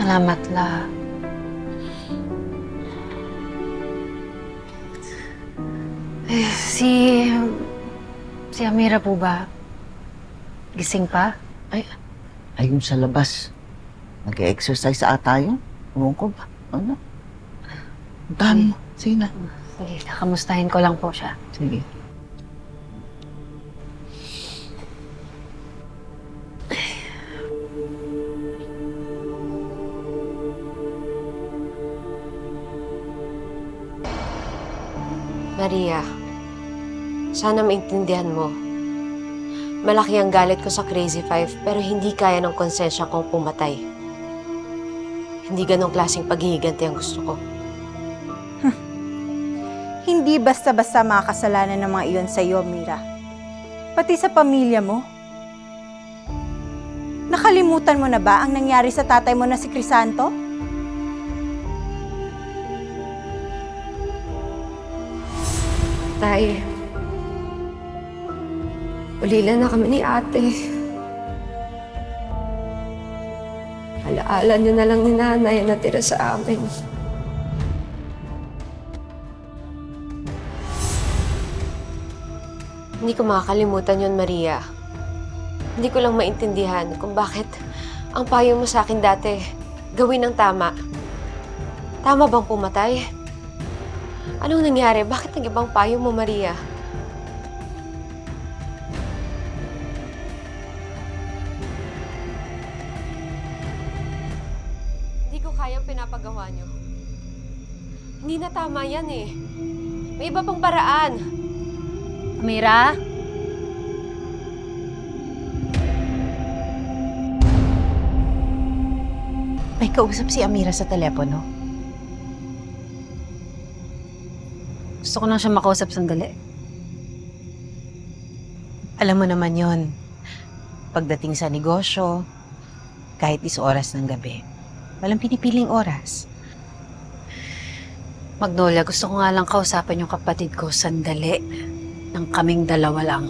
Salamat, La. Si Amira po ba? Gising pa? Ay, ayun sa labas. Nag-exercise ata yun. Ewan ko ba? Ano? Puntahan mo. Sige na. Sige, kakamustahin ko lang po siya. Sige. Maria, sana maintindihan mo. Malaki ang galit ko sa Crazy Five pero hindi kaya ng konsensya kong pumatay. Hindi ganong klaseng paghihiganti ang gusto ko. Hindi basta-basta mga kasalanan ng mga iyon sa iyo, Mira. Pati sa pamilya mo. Nakalimutan mo na ba ang nangyari sa tatay mo na si Crisanto? Tay, ulila na kami ni ate. Alaala niyo na lang ni nanay na natira sa amin. Hindi ko makakalimutan yun, Maria. Hindi ko lang maintindihan kung bakit ang payo mo sa akin dati gawin ang tama. Tama bang pumatay? Anong nangyari? Bakit nag-ibang payo mo, Maria? Hindi ko kayang pinapagawa niyo. Hindi na tama yan eh. May iba pang paraan. Amira? May kausap si Amira sa telepono. Gusto ko lang siya makausap sandali. Alam mo naman yon. Pagdating sa negosyo, kahit 10 oras ng gabi, walang pinipiling oras. Magnolia, gusto ko nga lang kausapin yung kapatid ko sandali. Nang kaming dalawa lang.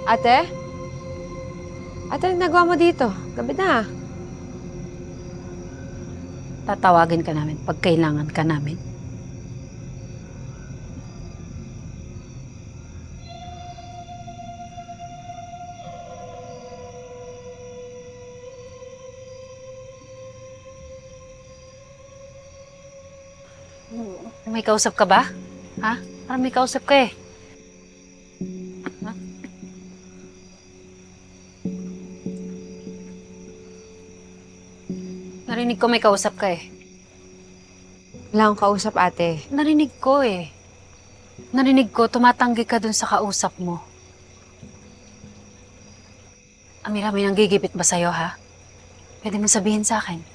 Ate? Ate, anong nagawa mo dito? Gabi na. Tatawagin ka namin pag kailangan ka namin. May kausap ka ba? Ha? Parang may kausap ka eh. Ha? Narinig ko may kausap ka eh. Wala akong kausap, ate. Narinig ko eh. Narinig ko, tumatanggi ka dun sa kausap mo. Amira, may nanggigipit ba sa'yo, ha? Pwede mo sabihin sa akin.